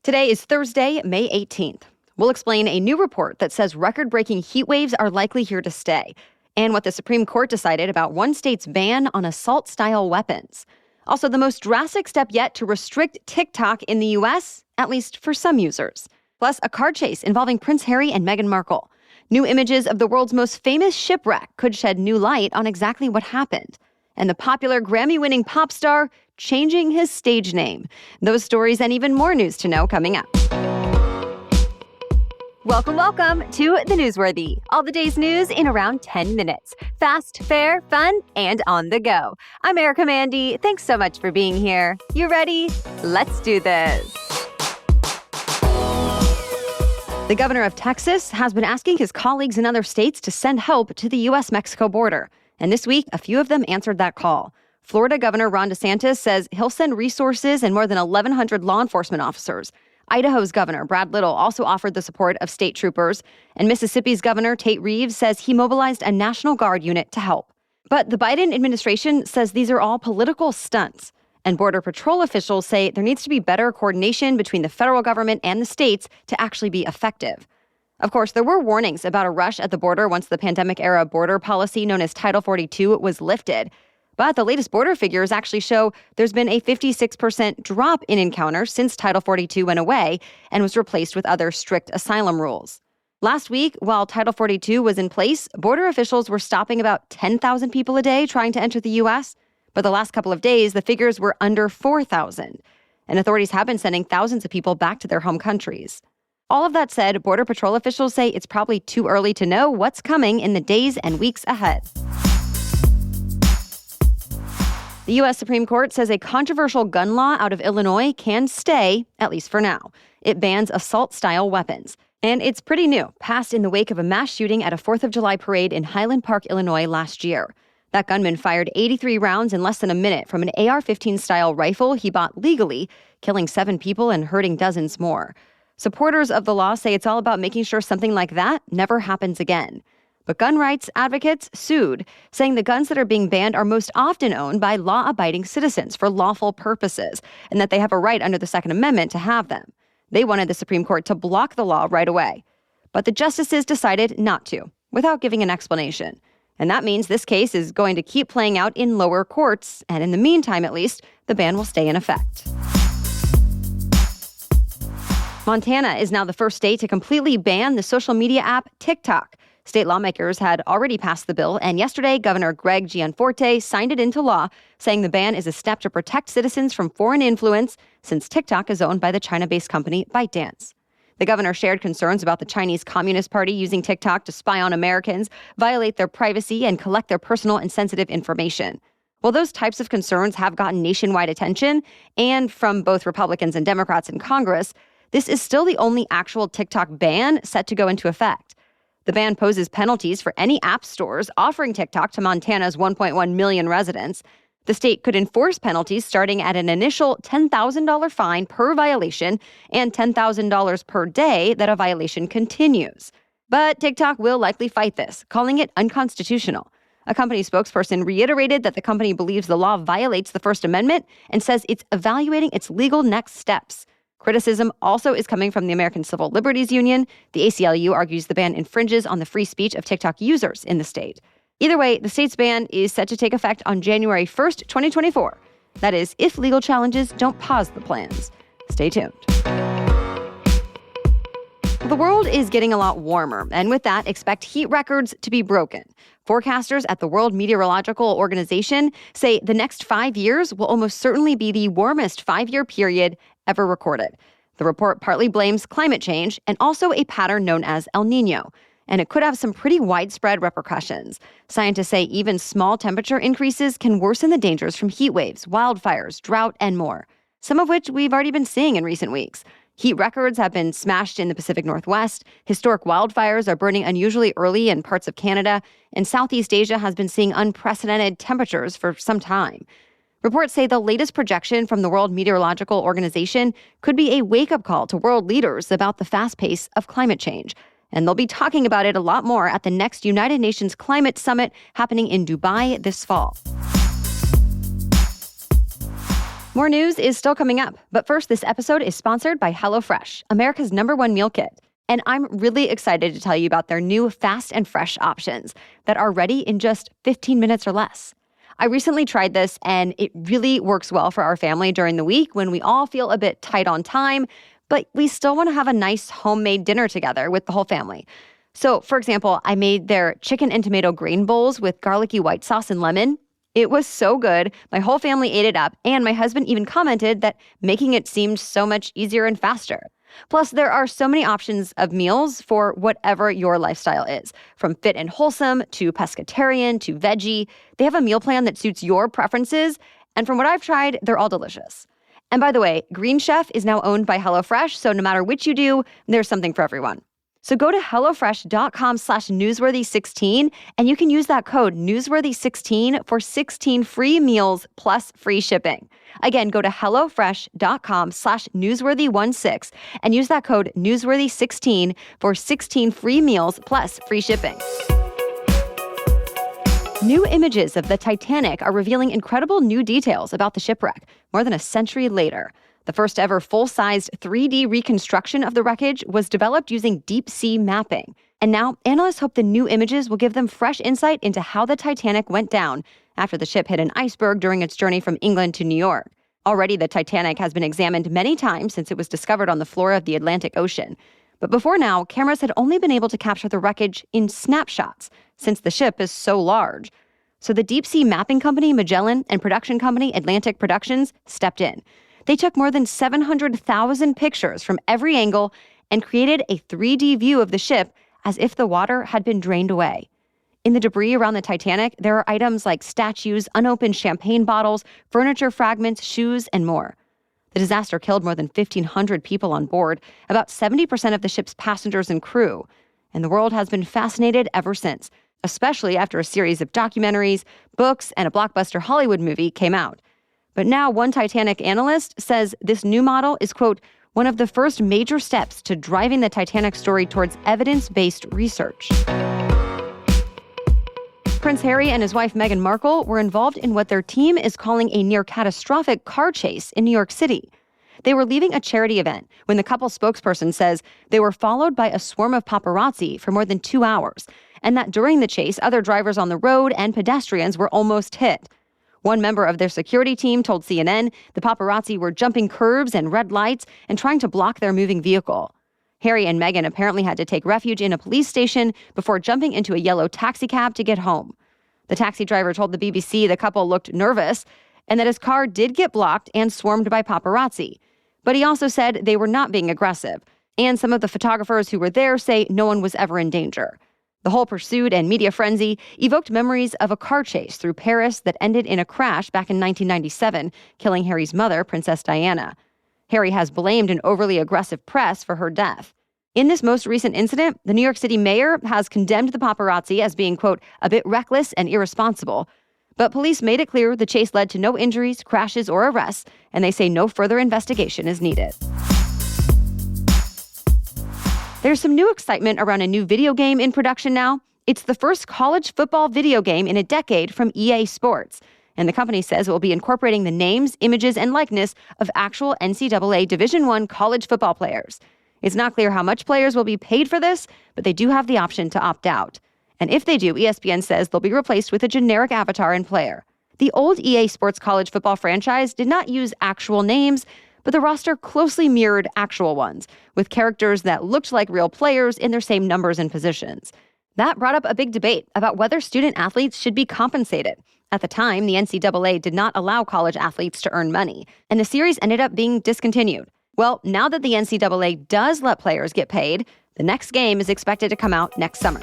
Today is Thursday, May 18th. We'll explain a new report that says record-breaking heat waves are likely here to stay, and what the Supreme Court decided about one state's ban on assault-style weapons. Also, the most drastic step yet to restrict TikTok in the U.S., at least for some users. Plus, a car chase involving Prince Harry and Meghan Markle. New images of the world's most famous shipwreck could shed new light on exactly what happened. And the popular Grammy-winning pop star changing his stage name. Those stories and even more news to know coming up. Welcome to The Newsworthy. All the day's news in around 10 minutes. Fast, fair, fun, and on the go. I'm Erica Mandy. Thanks so much for being here. You ready? Let's do this. The governor of Texas has been asking his colleagues in other states to send help to the U.S.-Mexico border. And this week, a few of them answered that call. Florida Governor Ron DeSantis says he'll send resources and more than 1,100 law enforcement officers. Idaho's Governor Brad Little also offered the support of state troopers. And Mississippi's Governor Tate Reeves says he mobilized a National Guard unit to help. But the Biden administration says these are all political stunts. And Border Patrol officials say there needs to be better coordination between the federal government and the states to actually be effective. Of course, there were warnings about a rush at the border once the pandemic-era border policy known as Title 42 was lifted. But the latest border figures actually show there's been a 56% drop in encounters since Title 42 went away and was replaced with other strict asylum rules. Last week, while Title 42 was in place, border officials were stopping about 10,000 people a day trying to enter the U.S., but the last couple of days, the figures were under 4,000. And authorities have been sending thousands of people back to their home countries. All of that said, Border Patrol officials say it's probably too early to know what's coming in the days and weeks ahead. The U.S. Supreme Court says a controversial gun law out of Illinois can stay, at least for now. It bans assault-style weapons. And it's pretty new, passed in the wake of a mass shooting at a 4th of July parade in Highland Park, Illinois last year. That gunman fired 83 rounds in less than a minute from an AR-15-style rifle he bought legally, killing 7 people and hurting dozens more. Supporters of the law say it's all about making sure something like that never happens again. But gun rights advocates sued, saying the guns that are being banned are most often owned by law-abiding citizens for lawful purposes, and that they have a right under the Second Amendment to have them. They wanted the Supreme Court to block the law right away. But the justices decided not to, without giving an explanation. And that means this case is going to keep playing out in lower courts, and in the meantime, at least, the ban will stay in effect. Montana is now the first state to completely ban the social media app TikTok. State lawmakers had already passed the bill, and yesterday, Governor Greg Gianforte signed it into law, saying the ban is a step to protect citizens from foreign influence, since TikTok is owned by the China-based company ByteDance. The governor shared concerns about the Chinese Communist Party using TikTok to spy on Americans, violate their privacy, and collect their personal and sensitive information. Well, those types of concerns have gotten nationwide attention, and from both Republicans and Democrats in Congress, this is still the only actual TikTok ban set to go into effect. The ban poses penalties for any app stores offering TikTok to Montana's 1.1 million residents. The state could enforce penalties starting at an initial $10,000 fine per violation and $10,000 per day that a violation continues. But TikTok will likely fight this, calling it unconstitutional. A company spokesperson reiterated that the company believes the law violates the First Amendment and says it's evaluating its legal next steps. Criticism also is coming from the American Civil Liberties Union. The ACLU argues the ban infringes on the free speech of TikTok users in the state. Either way, the state's ban is set to take effect on January 1st, 2024. That is, if legal challenges don't pause the plans. Stay tuned. The world is getting a lot warmer, and with that, expect heat records to be broken. Forecasters at the World Meteorological Organization say the next 5 years will almost certainly be the warmest 5-year period ever recorded. The report partly blames climate change and also a pattern known as El Nino, and it could have some pretty widespread repercussions. Scientists say even small temperature increases can worsen the dangers from heat waves, wildfires, drought, and more, some of which we've already been seeing in recent weeks. Heat records have been smashed in the Pacific Northwest, historic wildfires are burning unusually early in parts of Canada, and Southeast Asia has been seeing unprecedented temperatures for some time. Reports say the latest projection from the World Meteorological Organization could be a wake-up call to world leaders about the fast pace of climate change. And they'll be talking about it a lot more at the next United Nations Climate Summit happening in Dubai this fall. More news is still coming up, but first, this episode is sponsored by HelloFresh, America's #1 meal kit. And I'm really excited to tell you about their new fast and fresh options that are ready in just 15 minutes or less. I recently tried this, and it really works well for our family during the week when we all feel a bit tight on time, but we still want to have a nice homemade dinner together with the whole family. So, for example, I made their chicken and tomato grain bowls with garlicky white sauce and lemon. It was so good. My whole family ate it up, and my husband even commented that making it seemed so much easier and faster. Plus, there are so many options of meals for whatever your lifestyle is. From fit and wholesome to pescatarian to veggie, they have a meal plan that suits your preferences. And from what I've tried, they're all delicious. And by the way, Green Chef is now owned by HelloFresh, so no matter which you do, there's something for everyone. So go to HelloFresh.com/newsworthy16, and you can use that code newsworthy16 for 16 free meals plus free shipping. Again, go to HelloFresh.com/newsworthy16 and use that code newsworthy16 for 16 free meals plus free shipping. New images of the Titanic are revealing incredible new details about the shipwreck more than a century later. The first ever full-sized 3D reconstruction of the wreckage was developed using deep-sea mapping. And now, analysts hope the new images will give them fresh insight into how the Titanic went down after the ship hit an iceberg during its journey from England to New York. Already, the Titanic has been examined many times since it was discovered on the floor of the Atlantic Ocean. But before now, cameras had only been able to capture the wreckage in snapshots, since the ship is so large. So the deep-sea mapping company Magellan and production company Atlantic Productions stepped in. They took more than 700,000 pictures from every angle and created a 3D view of the ship as if the water had been drained away. In the debris around the Titanic, there are items like statues, unopened champagne bottles, furniture fragments, shoes, and more. The disaster killed more than 1,500 people on board, about 70% of the ship's passengers and crew. And the world has been fascinated ever since, especially after a series of documentaries, books, and a blockbuster Hollywood movie came out. But now one Titanic analyst says this new model is, quote, one of the first major steps to driving the Titanic story towards evidence-based research. Prince Harry and his wife Meghan Markle were involved in what their team is calling a near-catastrophic car chase in New York City. They were leaving a charity event when the couple's spokesperson says they were followed by a swarm of paparazzi for more than 2 hours, and that during the chase, other drivers on the road and pedestrians were almost hit. One member of their security team told CNN the paparazzi were jumping curbs and red lights and trying to block their moving vehicle. Harry and Meghan apparently had to take refuge in a police station before jumping into a yellow taxicab to get home. The taxi driver told the BBC the couple looked nervous and that his car did get blocked and swarmed by paparazzi. But he also said they were not being aggressive, and some of the photographers who were there say no one was ever in danger. The whole pursuit and media frenzy evoked memories of a car chase through Paris that ended in a crash back in 1997, killing Harry's mother, Princess Diana. Harry has blamed an overly aggressive press for her death. In this most recent incident, the New York City mayor has condemned the paparazzi as being, quote, a bit reckless and irresponsible. But police made it clear the chase led to no injuries, crashes, or arrests, and they say no further investigation is needed. There's some new excitement around a new video game in production now. It's the first college football video game in a decade from EA Sports. And the company says it will be incorporating the names, images, and likeness of actual NCAA Division I college football players. It's not clear how much players will be paid for this, but they do have the option to opt out. And if they do, ESPN says they'll be replaced with a generic avatar and player. The old EA Sports college football franchise did not use actual names, but the roster closely mirrored actual ones, with characters that looked like real players in their same numbers and positions. That brought up a big debate about whether student athletes should be compensated. At the time, the NCAA did not allow college athletes to earn money, and the series ended up being discontinued. Well, now that the NCAA does let players get paid, the next game is expected to come out next summer.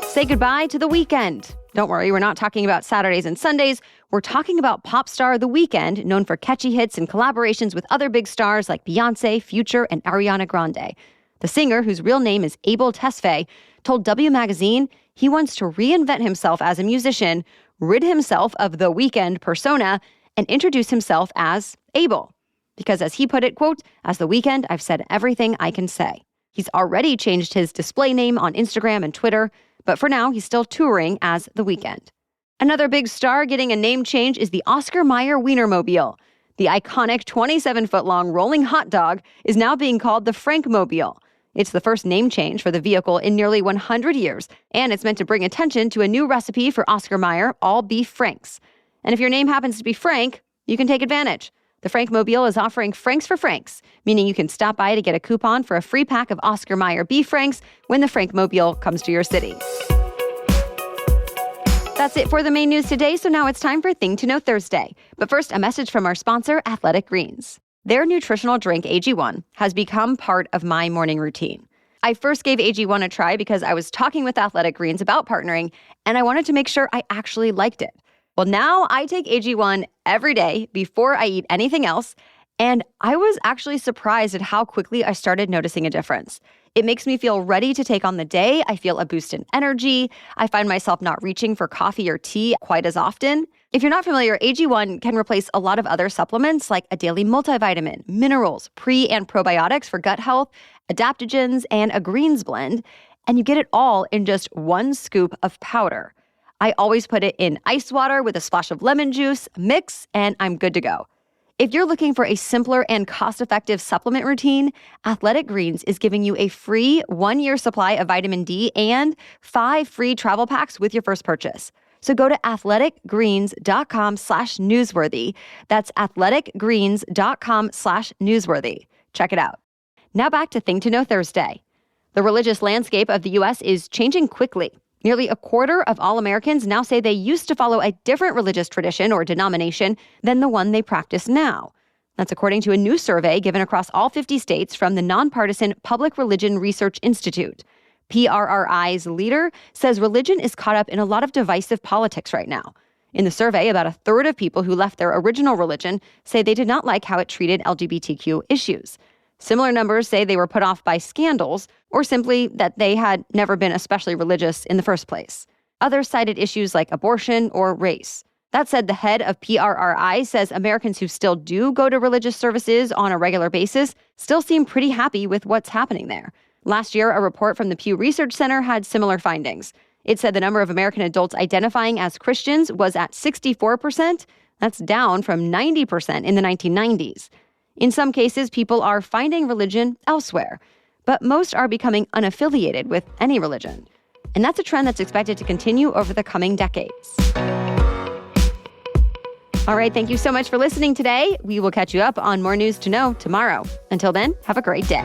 Say goodbye to the weekend. Don't worry, we're not talking about Saturdays and Sundays. We're talking about pop star The Weeknd, known for catchy hits and collaborations with other big stars like Beyoncé, Future, and Ariana Grande. The singer, whose real name is Abel Tesfaye, told W Magazine he wants to reinvent himself as a musician, rid himself of The Weeknd persona, and introduce himself as Abel. Because as he put it, quote, as The Weeknd, I've said everything I can say. He's already changed his display name on Instagram and Twitter, but for now, he's still touring as The Weeknd. Another big star getting a name change is the Oscar Mayer Wienermobile. The iconic 27-foot-long rolling hot dog is now being called the Frankmobile. It's the first name change for the vehicle in nearly 100 years, and it's meant to bring attention to a new recipe for Oscar Mayer all-beef Franks. And if your name happens to be Frank, you can take advantage. The Frankmobile is offering Franks for Franks, meaning you can stop by to get a coupon for a free pack of Oscar Mayer beef Franks when the Frankmobile comes to your city. That's it for the main news today, so now it's time for Thing to Know Thursday. But first, a message from our sponsor, Athletic Greens. Their nutritional drink, AG1, has become part of my morning routine. I first gave AG1 a try because I was talking with Athletic Greens about partnering, and I wanted to make sure I actually liked it. Well, now I take AG1 every day before I eat anything else, and I was actually surprised at how quickly I started noticing a difference. It makes me feel ready to take on the day. I feel a boost in energy. I find myself not reaching for coffee or tea quite as often. If you're not familiar, AG1 can replace a lot of other supplements like a daily multivitamin, minerals, pre- and probiotics for gut health, adaptogens, and a greens blend. And you get it all in just one scoop of powder. I always put it in ice water with a splash of lemon juice, mix, and I'm good to go. If you're looking for a simpler and cost-effective supplement routine, Athletic Greens is giving you a free 1-year supply of vitamin D and 5 free travel packs with your first purchase. So go to athleticgreens.com/newsworthy. That's athleticgreens.com/newsworthy. Check it out. Now back to Thing to Know Thursday. The religious landscape of the U.S. is changing quickly. Nearly a quarter of all Americans now say they used to follow a different religious tradition or denomination than the one they practice now. That's according to a new survey given across all 50 states from the nonpartisan Public Religion Research Institute. PRRI's leader says religion is caught up in a lot of divisive politics right now. In the survey, about a third of people who left their original religion say they did not like how it treated LGBTQ issues. Similar numbers say they were put off by scandals or simply that they had never been especially religious in the first place. Others cited issues like abortion or race. That said, the head of PRRI says Americans who still do go to religious services on a regular basis still seem pretty happy with what's happening there. Last year, a report from the Pew Research Center had similar findings. It said the number of American adults identifying as Christians was at 64%. That's down from 90% in the 1990s. In some cases, people are finding religion elsewhere, but most are becoming unaffiliated with any religion. And that's a trend that's expected to continue over the coming decades. All right, thank you so much for listening today. We will catch you up on more news to know tomorrow. Until then, have a great day.